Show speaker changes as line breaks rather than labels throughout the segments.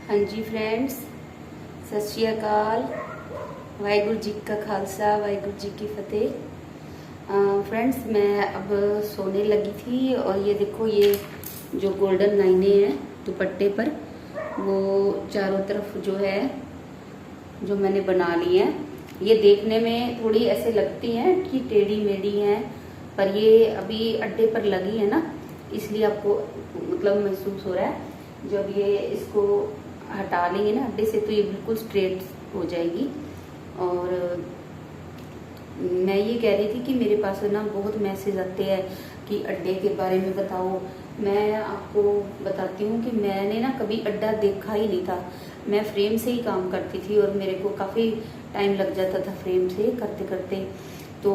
हाँ जी फ्रेंड्स, सत श्री अकाल। वाहिगुरु जी का खालसा, वाहिगुरु जी की फतेह। फ्रेंड्स, मैं अब सोने लगी थी और ये देखो, ये जो गोल्डन लाइनें हैं दुपट्टे पर, वो चारों तरफ जो है जो मैंने बना ली है। ये देखने में थोड़ी ऐसे लगती हैं कि टेढ़ी मेढ़ी हैं, पर ये अभी अड्डे पर लगी है ना, इसलिए आपको मतलब महसूस हो रहा है। जब ये इसको हटा लेंगे ना अड्डे से तो ये बिल्कुल स्ट्रेट हो जाएगी। और मैं ये कह रही थी कि मेरे पास ना बहुत मैसेज आते हैं कि अड्डे के बारे में बताओ। मैं आपको बताती हूँ कि मैंने ना कभी अड्डा देखा ही नहीं था। मैं फ्रेम से ही काम करती थी और मेरे को काफ़ी टाइम लग जाता था फ्रेम से करते करते। तो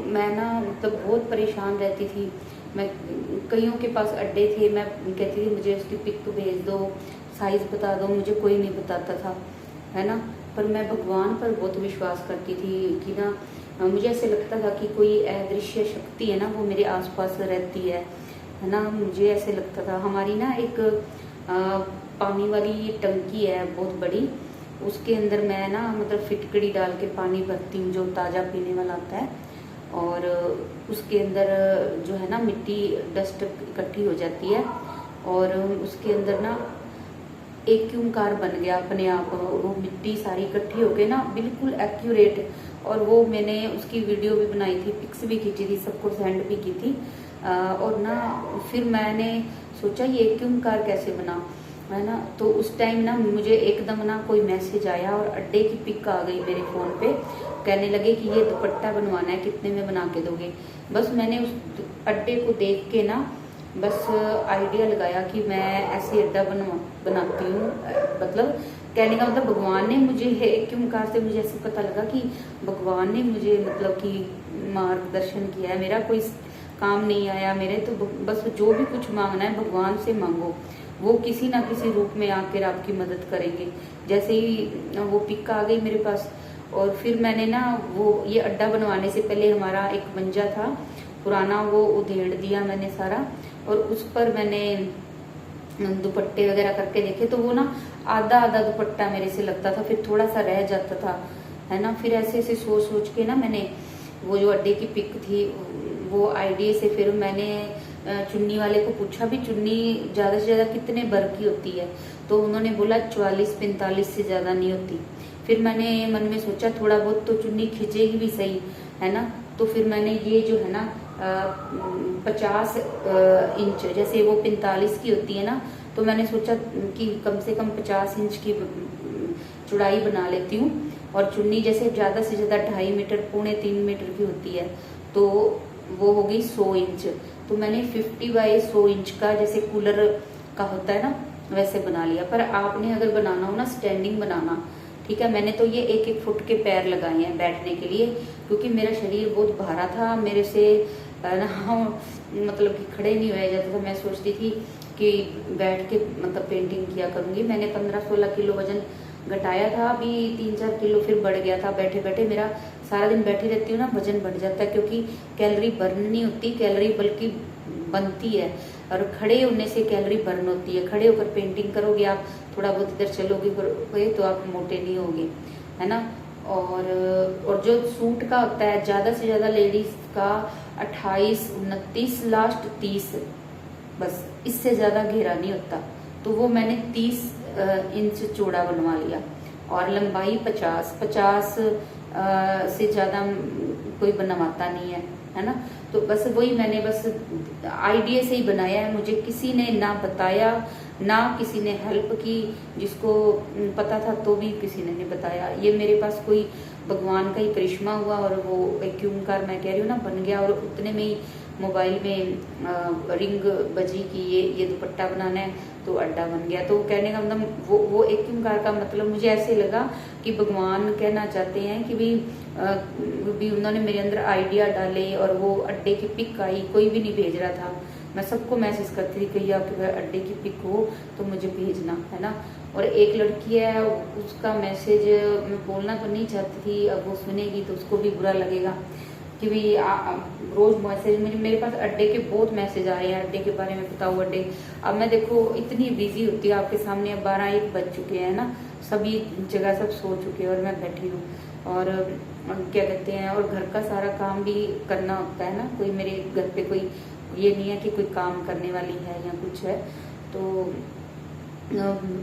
मैं ना मतलब बहुत परेशान रहती थी। मैं कईयों के पास अड्डे थे, मैं कहती थी मुझे उसकी पिक भेज दो, साइज़ बता दो, मुझे कोई नहीं बताता था, है ना। पर मैं भगवान पर बहुत विश्वास करती थी कि ना मुझे ऐसे लगता था कि कोई अदृश्य शक्ति है ना, वो मेरे आसपास रहती है ना। मुझे ऐसे लगता था हमारी ना एक पानी वाली टंकी है बहुत बड़ी, उसके अंदर मैं ना मतलब फिटकड़ी डाल के पानी भरती हूँ जो ताज़ा पीने वाला आता है। और उसके अंदर जो है ना मिट्टी डस्ट इकट्ठी हो जाती है और उसके अंदर ना एक क्यूमकार बन गया अपने आप। वो मिट्टी सारी इकट्ठी हो गई ना बिल्कुल एक्यूरेट। और वो मैंने उसकी वीडियो भी बनाई थी, पिक्स भी खींची थी, सबको सेंड भी की थी। और ना फिर मैंने सोचा ये क्यूमकार कैसे बना, है ना। तो उस टाइम ना मुझे एकदम ना कोई मैसेज आया और अड्डे की पिक आ गई मेरे फ़ोन पे। कहने लगे कि ये दुपट्टा बनवाना है, कितने में बना के दोगे। बस मैंने उस अड्डे को देख के ना बस आइडिया लगाया कि मैं ऐसे अड्डा बनाती हूँ। मतलब कहने का मतलब भगवान ने मुझे क्यों से मुझे ऐसे पता लगा कि भगवान ने मुझे मतलब कि मार्गदर्शन किया है। मेरा कोई काम नहीं आया मेरे, तो बस जो भी कुछ मांगना है भगवान से मांगो, वो किसी ना किसी रूप में आकर आपकी मदद करेंगे। जैसे ही वो पिक आ गई मेरे पास, और फिर मैंने ना वो ये अड्डा बनवाने से पहले हमारा एक मंजा था पुराना, वो उधेड़ दिया मैंने सारा। और उस पर मैंने दुपट्टे वगैरह करके देखे तो वो ना आधा आधा दुपट्टा मेरे से लगता था, फिर थोड़ा सा रह जाता था, है ना। फिर ऐसे ऐसे सोच सोच के ना मैंने वो जो अड्डे की पिक थी वो आइडिया से फिर मैंने चुन्नी वाले को पूछा भी चुन्नी ज़्यादा से ज़्यादा कितने बर की होती है। तो उन्होंने बोला 44-45 से ज़्यादा नहीं होती। फिर मैंने मन में सोचा थोड़ा बहुत तो चुन्नी खिंचेगी भी सही, है ना। तो फिर मैंने ये जो है ना 50 इंच, जैसे वो 45 की होती है ना, तो मैंने सोचा कि कम से कम 50 इंच की चौड़ाई बना लेती हूँ। और चुन्नी जैसे ज़्यादा से ज़्यादा 2.5 मीटर, 2.25 मीटर की होती है, तो वो हो गई 100 इंच। तो मैंने 50x100 इंच का जैसे कूलर का होता है ना वैसे बना लिया। पर आपने अगर बनाना हो ना स्टैंडिंग बनाना, ठीक है। मैंने तो ये 1-1 फुट के पैर लगाए हैं बैठने के लिए, क्योंकि मेरा शरीर बहुत भारा था, मेरे से ना मतलब कि खड़े नहीं हुआ जाता था। मैं सोचती थी कि बैठ के मतलब पेंटिंग किया करूंगी। मैंने 15-16 किलो वजन घटाया था, अभी 3-4 किलो फिर बढ़ गया था बैठे बैठे। मेरा सारा दिन बैठी रहती हूँ ना वजन बढ़ जाता है, क्योंकि कैलोरी बर्न नहीं होती, कैलोरी बल्कि बनती है। और खड़े होने से कैलोरी बर्न होती है। खड़े होकर पेंटिंग करोगे आप, थोड़ा बहुत इधर चलोगे तो आप मोटे नहीं होगे, है ना। और जो सूट का होता है ज़्यादा से ज़्यादा लेडीज का 28-29, लास्ट 30, बस इससे ज़्यादा घेरा नहीं होता। तो वो मैंने 30 इंच चौड़ा बनवा लिया। और लंबाई 50 से ज़्यादा कोई बनवाता नहीं है ना। तो बस वही मैंने बस आइडिया से ही बनाया है। मुझे किसी ने ना बताया, ना किसी ने हेल्प की, जिसको पता था तो भी किसी ने नहीं बताया। ये मेरे पास कोई भगवान का ही करिश्मा हुआ और वो एक क्यूमकार मैं कह रही हूँ ना बन गया। और उतने में ही मोबाइल में रिंग बजी कि ये दुपट्टा बनाना है, तो अड्डा बन गया। तो कहने का मतलब वो एक क्यूमकार का मतलब मुझे ऐसे लगा कि भगवान कहना चाहते हैं कि भी उन्होंने मेरे अंदर आइडिया डाले। और वो अड्डे की पिक आई, कोई भी नहीं भेज रहा था। मैं सबको मैसेज करती थी कि आपके घर अड्डे की पिक हो तो मुझे भेजना, है ना। और एक लड़की है, उसका मैसेज मैं बोलना तो नहीं चाहती थी, अब वो सुनेगी तो उसको भी बुरा लगेगा। कि भी रोज मैसेज मेरे पास अड्डे के बहुत मैसेज आ रहे हैं, अड्डे के बारे में बताओ अड्डे। अब मैं देखो इतनी बिजी होती है आपके सामने, अब 12-1 बज चुके हैं ना, सभी जगह सब सो चुके हैं और मैं बैठी हूँ। और क्या कहते हैं, और घर का सारा काम भी करना होता है ना, कोई मेरे घर पे कोई ये नहीं है कि कोई काम करने वाली है या कुछ है। तो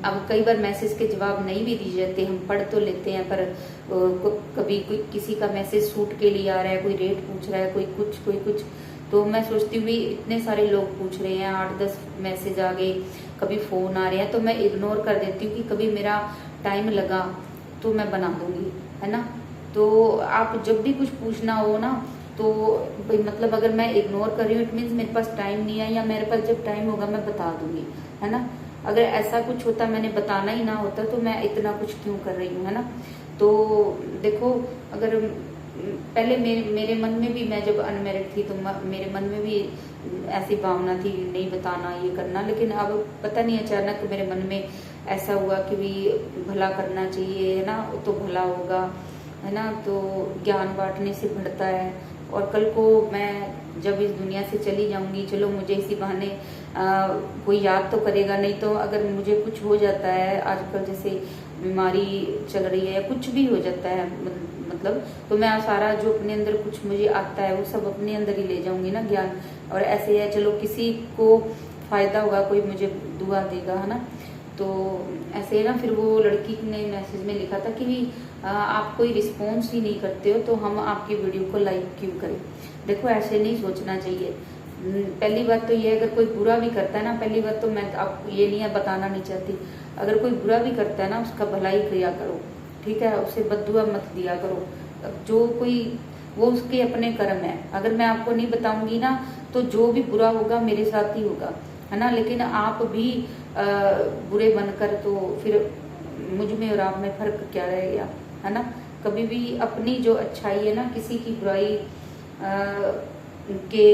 अब कई बार मैसेज के जवाब नहीं भी दिए जाते, हम पढ़ तो लेते हैं, पर कभी कोई किसी का मैसेज सूट के लिए आ रहा है, कोई रेट पूछ रहा है, कोई कुछ, तो मैं सोचती हूँ इतने सारे लोग पूछ रहे हैं, 8-10 मैसेज आ गए, कभी फोन आ रहे हैं, तो मैं इग्नोर कर देती हूँ कि कभी मेरा टाइम लगा तो मैं बना दूंगी, है ना। तो आप जब भी कुछ पूछना हो ना, तो भाई मतलब अगर मैं इग्नोर कर रही हूँ इट मीन्स मेरे पास टाइम नहीं है, या मेरे पास जब टाइम होगा मैं बता दूंगी, है ना। अगर ऐसा कुछ होता, मैंने बताना ही ना होता, तो मैं इतना कुछ क्यों कर रही हूँ, है ना। तो देखो, अगर पहले मेरे मन में भी, मैं जब अनमेरिड थी तो मेरे मन में भी ऐसी भावना थी नहीं बताना ये करना, लेकिन अब पता नहीं अचानक मेरे मन में ऐसा हुआ कि भी भला करना चाहिए, है ना, तो भला होगा, है ना। तो ज्ञान बांटने से बढ़ता है, और कल को मैं जब इस दुनिया से चली जाऊंगी, चलो मुझे इसी बहाने कोई याद तो करेगा, नहीं तो अगर मुझे कुछ हो जाता है, आजकल जैसे बीमारी चल रही है या कुछ भी हो जाता है मतलब, तो मैं सारा जो अपने अंदर कुछ मुझे आता है वो सब अपने अंदर ही ले जाऊंगी ना ज्ञान। और ऐसे है, चलो किसी को फायदा होगा, कोई मुझे दुआ देगा, है ना। तो ऐसे है ना। फिर वो लड़की ने मैसेज में लिखा था कि भी आप कोई रिस्पॉन्स ही नहीं करते हो, तो हम आपकी वीडियो को लाइक क्यों करें। देखो ऐसे नहीं सोचना चाहिए। पहली बात तो ये, अगर कोई बुरा भी करता है ना, पहली बात तो मैं आपको ये नहीं है, बताना नहीं चाहती, अगर कोई बुरा भी करता है ना, उसका भलाई किया करो, ठीक है, उसे बद्दुआ मत दिया करो। जो कोई, वो उसके अपने कर्म है, अगर मैं आपको नहीं बताऊंगी ना, तो जो भी बुरा होगा मेरे साथ ही होगा, है ना। लेकिन आप भी बुरे बनकर, तो फिर मुझ में और आप में फर्क क्या रह गया, है ना। कभी भी अपनी जो अच्छाई है ना, किसी की बुराई के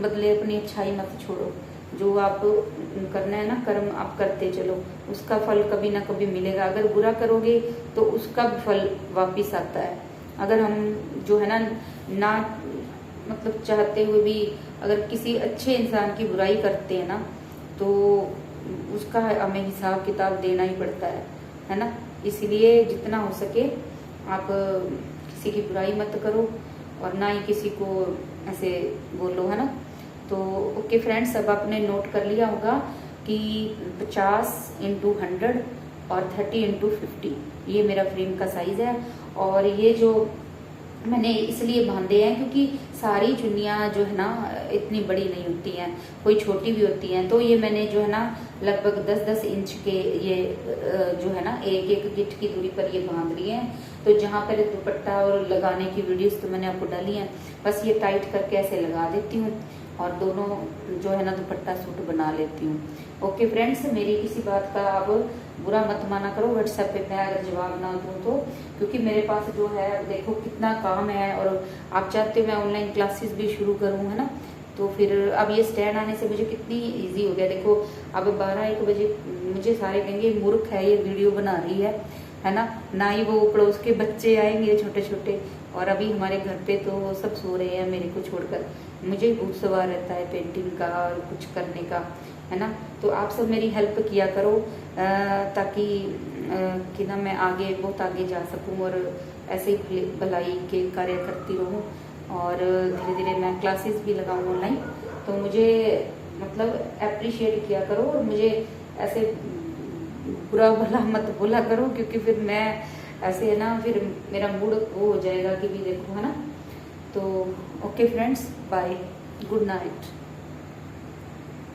बदले अपनी अच्छाई मत छोड़ो। जो आप करना है ना कर्म, आप करते चलो, उसका फल कभी ना कभी मिलेगा। अगर बुरा करोगे तो उसका भी फल वापिस आता है। अगर हम जो है ना मतलब चाहते हुए भी अगर किसी अच्छे इंसान की बुराई करते हैं ना, तो उसका हमें हिसाब किताब देना ही पड़ता है ना। इसीलिए जितना हो सके आप किसी की बुराई मत करो, और ना ही किसी को ऐसे बोलो, है ना। तो ओके फ्रेंड्स, अब आपने नोट कर लिया होगा कि 50x100 और 30x50 ये मेरा फ्रेम का साइज है। और ये जो मैंने इसलिए बांधे हैं क्योंकि सारी चुन्नियाँ जो है ना इतनी बड़ी नहीं होती हैं, कोई छोटी भी होती हैं। तो ये मैंने जो है ना लगभग 10-10 इंच के ये जो है ना एक गिट की दूरी पर ये बांध लिए हैं। तो जहाँ पर दुपट्टा और लगाने की वीडियोस तो मैंने आपको डाली हैं, बस ये टाइट करके ऐसे लगा देती हूँ और दोनों जो है ना दुपट्टा सूट बना लेती हूँ। ओके फ्रेंड्स, मेरी किसी बात का आप बुरा मत माना करो व्हाट्सएप पे मैं अगर जवाब ना दूँ तो, क्योंकि मेरे पास जो है देखो कितना काम है, और आप चाहते हो मैं ऑनलाइन क्लासेस भी शुरू करूँ, है ना। तो फिर अब ये स्टैंड आने से मुझे कितनी इजी हो गया। देखो अब 12-1 बजे मुझे सारे कहेंगे मूर्ख है ये वीडियो बना रही है ना ही वो पड़ोस के बच्चे आएंगे छोटे छोटे, और अभी हमारे घर पे तो सब सो रहे हैं मेरे को छोड़कर। मुझे बहुत सवार रहता है पेंटिंग का और कुछ करने का, है ना। तो आप सब मेरी हेल्प किया करो ताकि कि ना मैं आगे बहुत आगे जा सकूं और ऐसे ही भलाई के कार्य करती रहूं, और धीरे धीरे मैं क्लासेस भी लगाऊं ऑनलाइन। तो मुझे मतलब अप्रिशिएट किया करो, और मुझे ऐसे बुरा भला मत बोला करो, क्योंकि फिर मैं ऐसे है ना फिर मेरा मूड वो हो जाएगा कि भी देखो, है ना। तो okay friends, bye, good night.